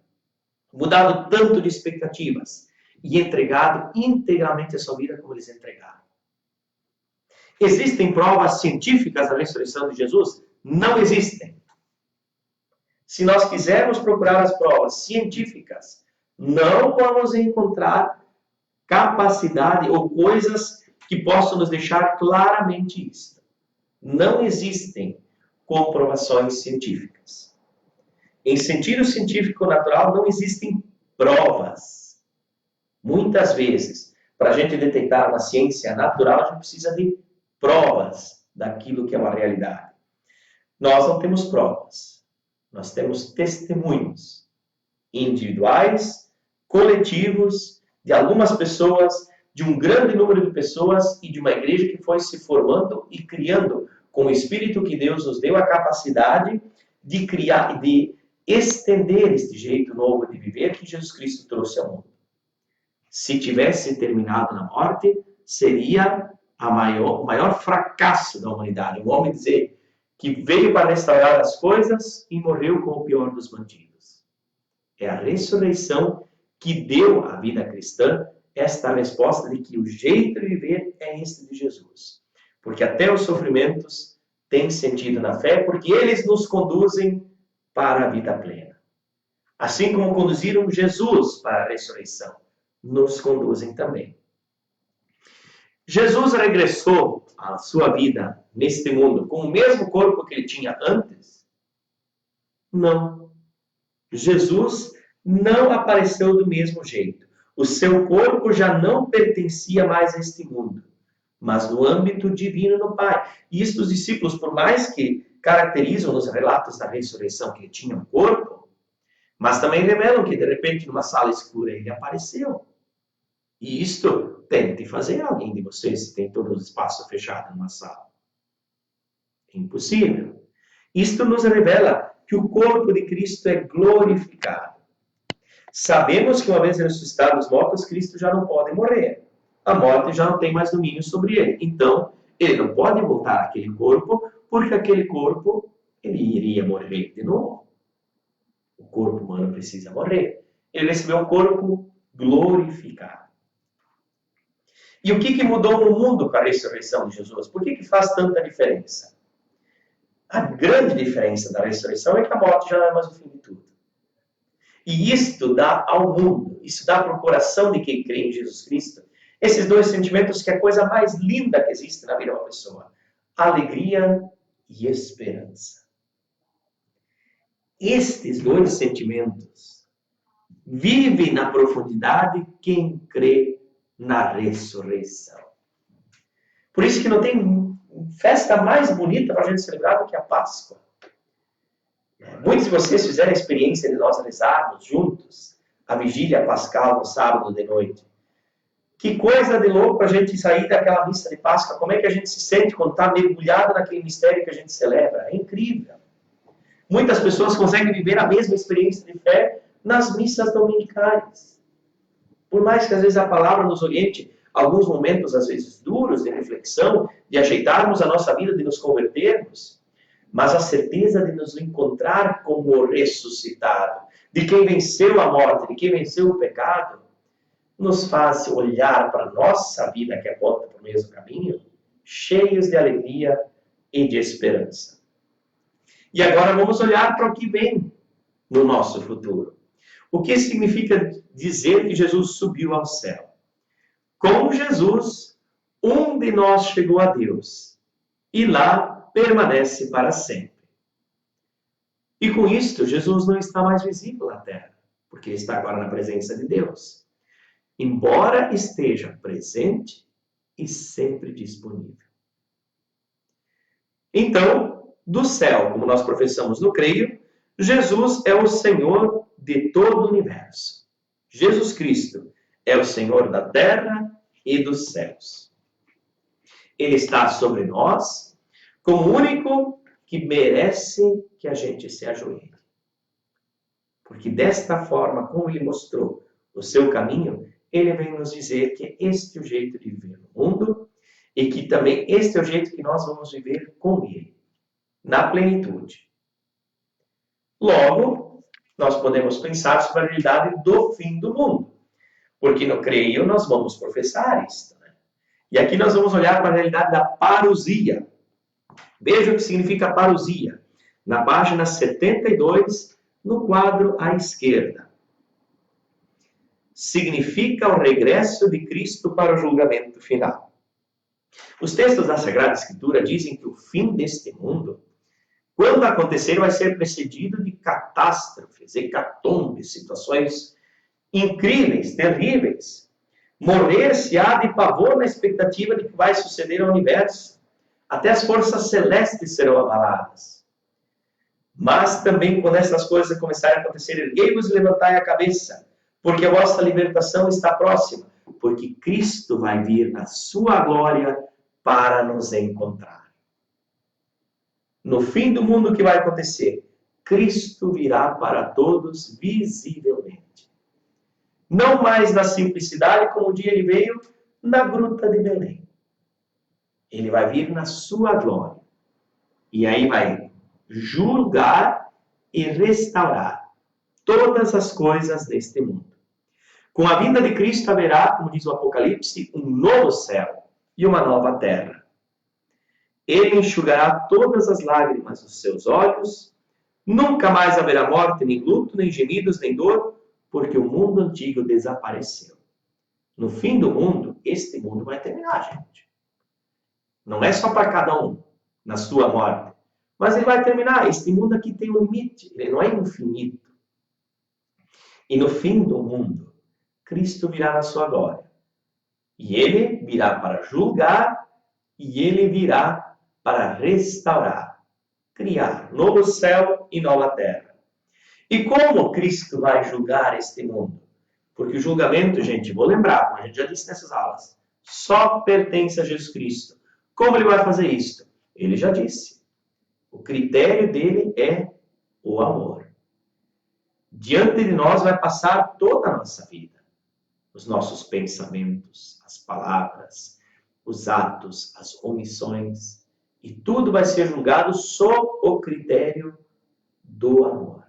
mudado tanto de expectativas e entregado integralmente a sua vida como eles entregaram. Existem provas científicas da ressurreição de Jesus? Não existem. Se nós quisermos procurar as provas científicas, não vamos encontrar capacidade ou coisas que possam nos deixar claramente isto. Não existem comprovações científicas. Em sentido científico natural, não existem provas. Muitas vezes, para a gente detectar uma ciência natural, a gente precisa de provas daquilo que é uma realidade. Nós não temos provas. Nós temos testemunhos individuais, coletivos, de algumas pessoas, de um grande número de pessoas e de uma igreja que foi se formando e criando com o Espírito que Deus nos deu a capacidade de criar, de estender este jeito novo de viver que Jesus Cristo trouxe ao mundo. Se tivesse terminado na morte, seria o maior fracasso da humanidade. Um homem dizer que veio para restaurar as coisas e morreu com o pior dos bandidos. É a ressurreição que deu à vida cristã esta resposta de que o jeito de viver é este de Jesus. Porque até os sofrimentos têm sentido na fé, porque eles nos conduzem para a vida plena. Assim como conduziram Jesus para a ressurreição, nos conduzem também. Jesus regressou à sua vida neste mundo com o mesmo corpo que ele tinha antes? Não. Jesus não apareceu do mesmo jeito. O seu corpo já não pertencia mais a este mundo, mas no âmbito divino no Pai. E isso os discípulos, por mais que caracterizam nos relatos da ressurreição que ele tinha um corpo, mas também revelam que de repente numa sala escura ele apareceu. E isto tente fazer alguém de vocês se tem todo o espaço fechado numa sala. É impossível. Isto nos revela que o corpo de Cristo é glorificado. Sabemos que uma vez ressuscitado os mortos, Cristo já não pode morrer. A morte já não tem mais domínio sobre ele. Então, ele não pode voltar àquele corpo, porque aquele corpo, ele iria morrer de novo. O corpo humano precisa morrer. Ele recebeu um corpo glorificado. E o que mudou no mundo com a ressurreição de Jesus? Por que faz tanta diferença? A grande diferença da ressurreição é que a morte já não é mais o fim de tudo. E isto dá ao mundo, isso dá para o coração de quem crê em Jesus Cristo, esses dois sentimentos que é a coisa mais linda que existe na vida de uma pessoa: alegria e esperança. Estes dois sentimentos vivem na profundidade quem crê na ressurreição. Por isso que não tem festa mais bonita para a gente celebrar do que a Páscoa. Muitos de vocês fizeram a experiência de nós rezarmos juntos a vigília pascal no sábado de noite. Que coisa de louco a gente sair daquela missa de Páscoa. Como é que a gente se sente quando está mergulhado naquele mistério que a gente celebra? É incrível. Muitas pessoas conseguem viver a mesma experiência de fé nas missas dominicais. Por mais que às vezes a palavra nos oriente alguns momentos, às vezes duros, de reflexão, de ajeitarmos a nossa vida, de nos convertermos, mas a certeza de nos encontrar como o ressuscitado, de quem venceu a morte, de quem venceu o pecado, nos faz olhar para a nossa vida que aponta para o mesmo caminho, cheios de alegria e de esperança. E agora vamos olhar para o que vem no nosso futuro. O que significa dizer que Jesus subiu ao céu? Com Jesus, um de nós chegou a Deus e lá permanece para sempre. E com isto, Jesus não está mais visível na terra, porque ele está agora na presença de Deus. Embora esteja presente e sempre disponível. Então, do céu, como nós professamos no creio, Jesus é o Senhor de todo o universo. Jesus Cristo é o Senhor da terra e dos céus. Ele está sobre nós como o único que merece que a gente se ajoelhe. Porque desta forma, como ele mostrou o seu caminho, ele vem nos dizer que este é o jeito de viver no mundo e que também este é o jeito que nós vamos viver com ele, na plenitude. Logo, nós podemos pensar sobre a realidade do fim do mundo, porque no creio nós vamos professar isto. Né? E aqui nós vamos olhar para a realidade da parousia. Veja o que significa parousia. Na página 72, no quadro à esquerda. Significa o regresso de Cristo para o julgamento final. Os textos da Sagrada Escritura dizem que o fim deste mundo, quando acontecer, vai ser precedido de catástrofes, hecatombes, situações incríveis, terríveis. Morrer-se-á de pavor na expectativa de que vai suceder ao universo. Até as forças celestes serão abaladas. Mas também, quando essas coisas começarem a acontecer, erguei-vos e levantai a cabeça, porque a vossa libertação está próxima, porque Cristo vai vir na sua glória para nos encontrar. No fim do mundo, o que vai acontecer? Cristo virá para todos visivelmente. Não mais na simplicidade, como um dia ele veio na gruta de Belém. Ele vai vir na sua glória. E aí vai julgar e restaurar todas as coisas deste mundo. Com a vinda de Cristo haverá, como diz o Apocalipse, um novo céu e uma nova terra. Ele enxugará todas as lágrimas dos seus olhos, nunca mais haverá morte, nem luto, nem gemidos, nem dor, porque o mundo antigo desapareceu. No fim do mundo, este mundo vai terminar, gente. Não é só para cada um, na sua morte. Mas ele vai terminar. Este mundo aqui tem um limite, ele não é infinito. E no fim do mundo, Cristo virá na sua glória. E ele virá para julgar, e ele virá para restaurar, criar novo céu e nova terra. E como Cristo vai julgar este mundo? Porque o julgamento, gente, vou lembrar, como a gente já disse nessas aulas, só pertence a Jesus Cristo. Como ele vai fazer isso? Ele já disse. O critério dele é o amor. Diante de nós vai passar toda a nossa vida. Os nossos pensamentos, as palavras, os atos, as omissões. E tudo vai ser julgado sob o critério do amor.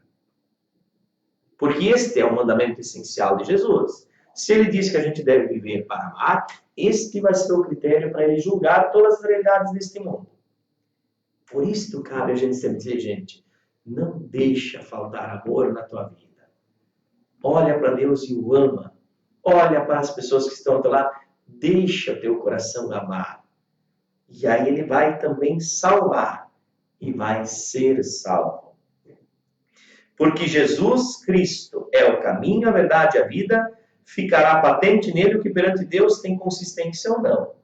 Porque este é o mandamento essencial de Jesus. Se ele diz que a gente deve viver para amar, este vai ser o critério para ele julgar todas as realidades deste mundo. Por isso, cabe a gente sempre dizer, gente, não deixa faltar amor na tua vida. olha para Deus e o ama. Olha para as pessoas que estão ao teu lado. Deixa o teu coração amar. E aí ele vai também salvar e vai ser salvo. Porque Jesus Cristo é o caminho, a verdade e a vida, ficará patente nele o que perante Deus tem consistência ou não.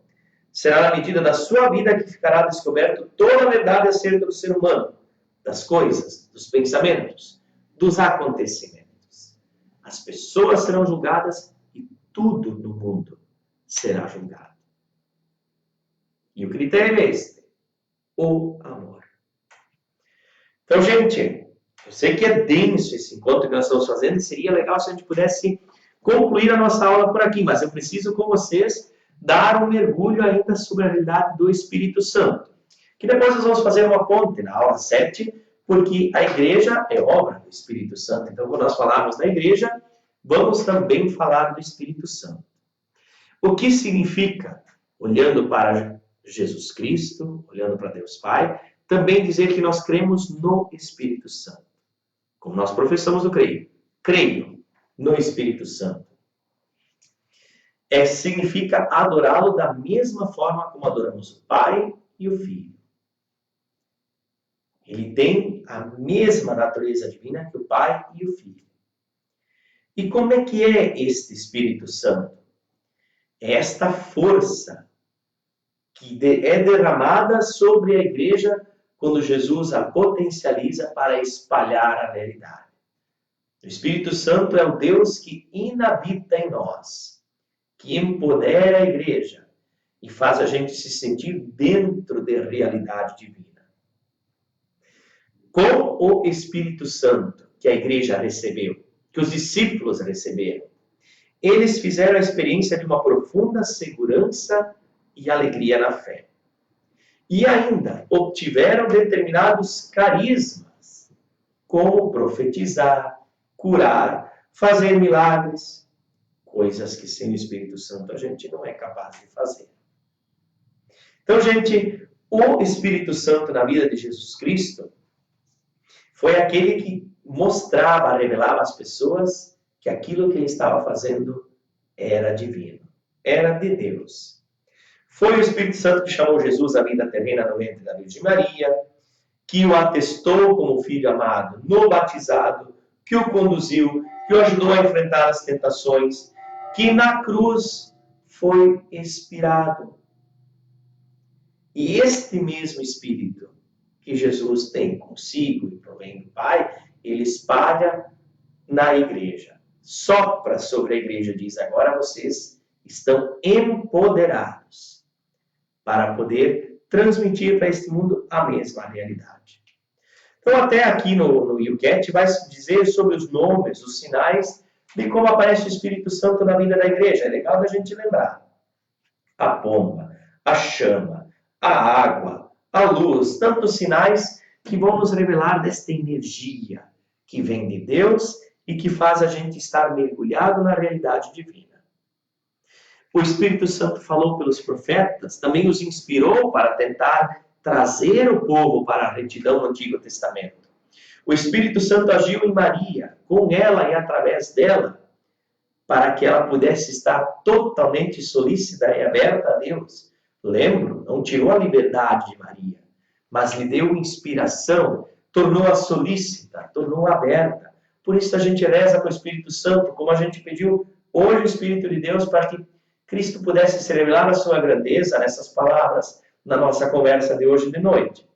Será na medida da sua vida que ficará descoberto toda a verdade acerca do ser humano, das coisas, dos pensamentos, dos acontecimentos. As pessoas serão julgadas e tudo no mundo será julgado. E o critério é este: o amor. Então, gente, eu sei que é denso esse encontro que nós estamos fazendo e seria legal se a gente pudesse concluir a nossa aula por aqui, mas eu preciso com vocês dar um mergulho ainda sobre a realidade do Espírito Santo. Que depois nós vamos fazer uma ponte na aula 7, porque a igreja é obra do Espírito Santo. Então, quando nós falarmos da igreja, vamos também falar do Espírito Santo. O que significa, olhando para Jesus Cristo, olhando para Deus Pai, também dizer que nós cremos no Espírito Santo. Como nós professamos o creio. Creio no Espírito Santo. Significa adorá-lo da mesma forma como adoramos o Pai e o Filho. Ele tem a mesma natureza divina que o Pai e o Filho. E como é que é este Espírito Santo? É esta força que é derramada sobre a igreja quando Jesus a potencializa para espalhar a realidade. O Espírito Santo é o Deus que inabita em nós, que empodera a igreja e faz a gente se sentir dentro da realidade divina. Com o Espírito Santo que a igreja recebeu, que os discípulos receberam, eles fizeram a experiência de uma profunda segurança e alegria na fé. E ainda obtiveram determinados carismas, como profetizar, curar, fazer milagres, coisas que sem o Espírito Santo a gente não é capaz de fazer. Então, gente, o Espírito Santo na vida de Jesus Cristo foi aquele que mostrava, revelava às pessoas que aquilo que ele estava fazendo era divino, era de Deus. Foi o Espírito Santo que chamou Jesus à vida terrena no ventre da Virgem Maria, que o atestou como filho amado no batizado, que o conduziu, que o ajudou a enfrentar as tentações, que na cruz foi expirado. E este mesmo Espírito que Jesus tem consigo e provém do Pai, ele espalha na igreja. Sopra sobre a igreja, diz: agora vocês estão empoderados para poder transmitir para este mundo a mesma realidade. Então, até aqui no YouCat vai dizer sobre os nomes, os sinais de como aparece o Espírito Santo na vida da igreja. É legal da gente lembrar. A pomba, a chama, a água, a luz, tantos sinais que vão nos revelar desta energia que vem de Deus e que faz a gente estar mergulhado na realidade divina. O Espírito Santo falou pelos profetas, também os inspirou para tentar trazer o povo para a retidão no Antigo Testamento. O Espírito Santo agiu em Maria, com ela e através dela, para que ela pudesse estar totalmente solícita e aberta a Deus. Lembro, não tirou a liberdade de Maria, mas lhe deu inspiração, tornou-a solícita, tornou-a aberta. Por isso a gente reza com o Espírito Santo, como a gente pediu hoje o Espírito de Deus, para que Cristo pudesse se revelar a sua grandeza nessas palavras, na nossa conversa de hoje de noite.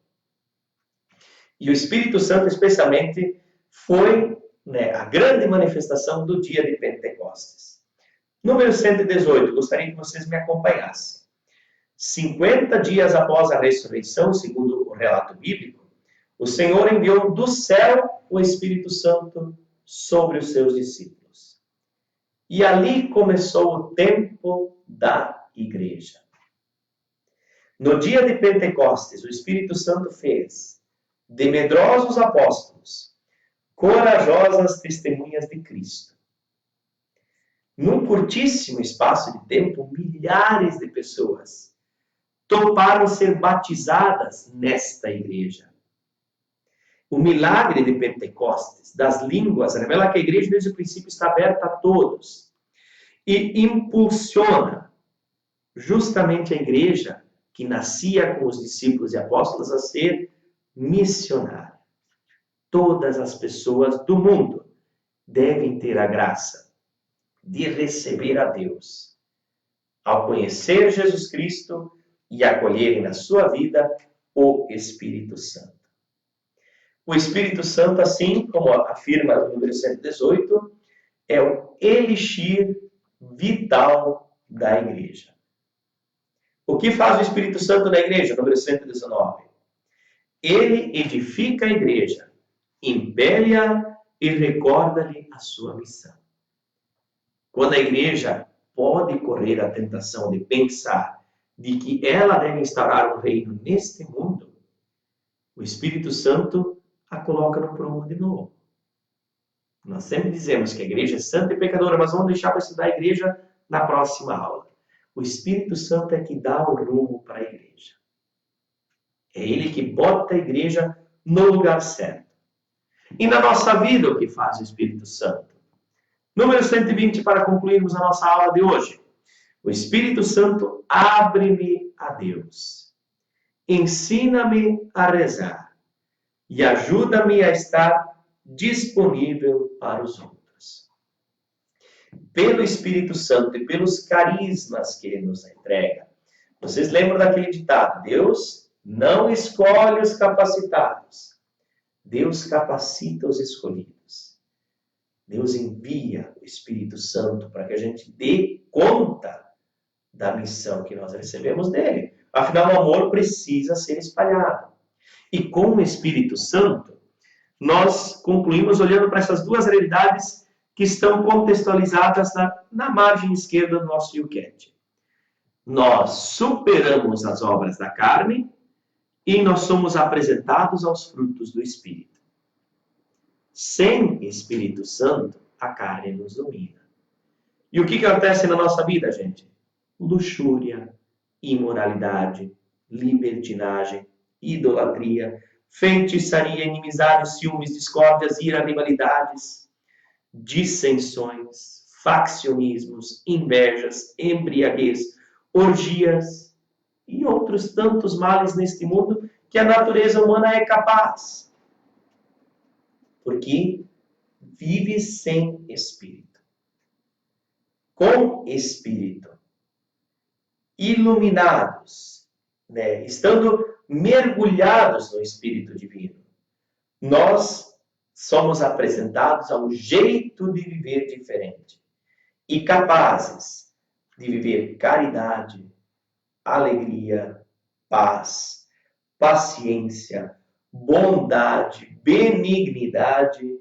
E o Espírito Santo, especialmente, foi a grande manifestação do dia de Pentecostes. Número 118, gostaria que vocês me acompanhassem. 50 dias após a ressurreição, segundo o relato bíblico, o Senhor enviou do céu o Espírito Santo sobre os seus discípulos. E ali começou o tempo da igreja. No dia de Pentecostes, o Espírito Santo fez de medrosos apóstolos corajosas testemunhas de Cristo. Num curtíssimo espaço de tempo, milhares de pessoas toparam ser batizadas nesta igreja. O milagre de Pentecostes, das línguas, revela que a igreja desde o princípio está aberta a todos e impulsiona justamente a igreja que nascia com os discípulos e apóstolos a ser missionária. Todas as pessoas do mundo devem ter a graça de receber a Deus, ao conhecer Jesus Cristo e acolherem na sua vida o Espírito Santo. O Espírito Santo, assim como afirma o número 118, é o elixir vital da igreja. O que faz o Espírito Santo na igreja? Número 119. Ele edifica a igreja, impele-a e recorda-lhe a sua missão. Quando a igreja pode correr a tentação de pensar de que ela deve instaurar um reino neste mundo, o Espírito Santo a coloca no prumo de novo. Nós sempre dizemos que a igreja é santa e pecadora, mas vamos deixar para estudar a igreja na próxima aula. O Espírito Santo é que dá o rumo para a igreja. É ele que bota a igreja no lugar certo. E na nossa vida, o que faz o Espírito Santo? Número 120, para concluirmos a nossa aula de hoje. O Espírito Santo abre-me a Deus. Ensina-me a rezar. E ajuda-me a estar disponível para os outros. Pelo Espírito Santo e pelos carismas que ele nos entrega. Vocês lembram daquele ditado? Deus não escolhe os capacitados. Deus capacita os escolhidos. Deus envia o Espírito Santo para que a gente dê conta da missão que nós recebemos dele. Afinal, o amor precisa ser espalhado. E com o Espírito Santo, nós concluímos olhando para essas duas realidades que estão contextualizadas na margem esquerda do nosso YouCat. Nós superamos as obras da carne e nós somos apresentados aos frutos do Espírito. Sem Espírito Santo, a carne nos domina. E o que acontece na nossa vida, gente? Luxúria, imoralidade, libertinagem, idolatria, feitiçaria, inimizade, ciúmes, discórdias, ira, rivalidades, dissensões, faccionismos, invejas, embriaguez, orgias e outros tantos males neste mundo que a natureza humana é capaz. Porque vive sem Espírito. Com Espírito. Iluminados, estando mergulhados no Espírito Divino, nós somos apresentados a um jeito de viver diferente e capazes de viver caridade, alegria, paz, paciência, bondade, benignidade,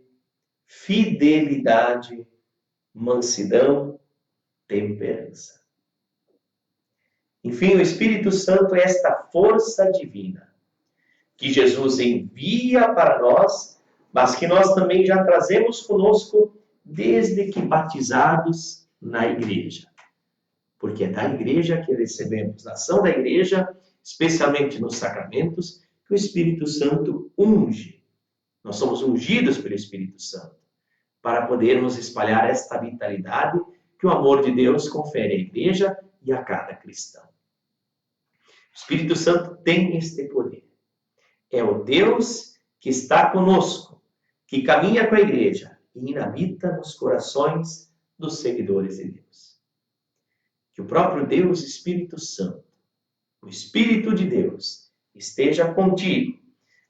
fidelidade, mansidão, temperança. Enfim, o Espírito Santo é esta força divina que Jesus envia para nós, mas que nós também já trazemos conosco desde que batizados na igreja. Porque é da igreja que recebemos, na ação da igreja, especialmente nos sacramentos, que o Espírito Santo unge. Nós somos ungidos pelo Espírito Santo para podermos espalhar esta vitalidade que o amor de Deus confere à igreja e a cada cristão. O Espírito Santo tem este poder. É o Deus que está conosco, que caminha com a igreja e inabita nos corações dos seguidores de Deus. Que o próprio Deus, Espírito Santo, o Espírito de Deus, esteja contigo,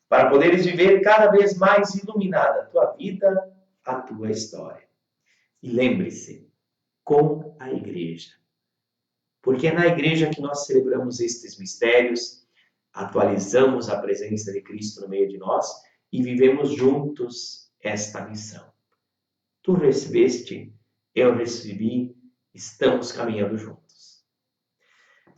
para poderes viver cada vez mais iluminada a tua vida, a tua história. E lembre-se, com a igreja. Porque é na igreja que nós celebramos estes mistérios, atualizamos a presença de Cristo no meio de nós e vivemos juntos esta missão. Tu recebeste, eu recebi, estamos caminhando juntos.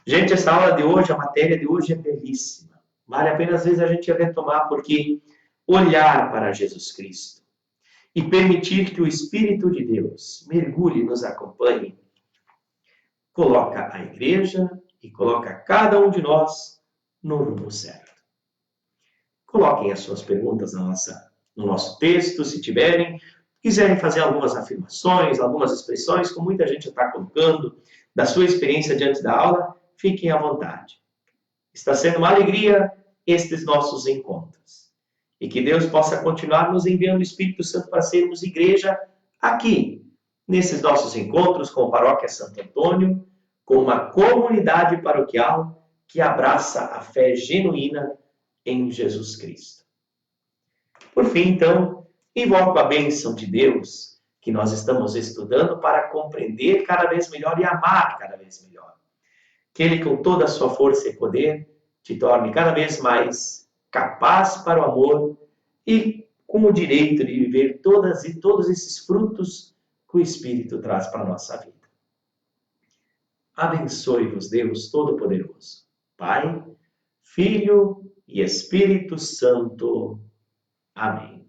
Gente, essa aula de hoje, a matéria de hoje é belíssima. Vale a pena às vezes a gente retomar, porque olhar para Jesus Cristo e permitir que o Espírito de Deus mergulhe e nos acompanhe, coloca a igreja e coloca cada um de nós no rumo certo. coloquem as suas perguntas no nosso texto, se tiverem. Quiserem fazer algumas afirmações, algumas expressões, como muita gente está colocando, da sua experiência diante da aula, fiquem à vontade. Está sendo uma alegria estes nossos encontros. E que Deus possa continuar nos enviando o Espírito Santo para sermos igreja aqui, nesses nossos encontros com a Paróquia Santo Antônio, com uma comunidade paroquial que abraça a fé genuína em Jesus Cristo. Por fim, então, invoco a bênção de Deus que nós estamos estudando para compreender cada vez melhor e amar cada vez melhor. Que Ele, com toda a sua força e poder, te torne cada vez mais capaz para o amor e com o direito de viver todos esses frutos que o Espírito traz para a nossa vida. Abençoe-vos, Deus Todo-Poderoso, Pai, Filho e Espírito Santo. Amém.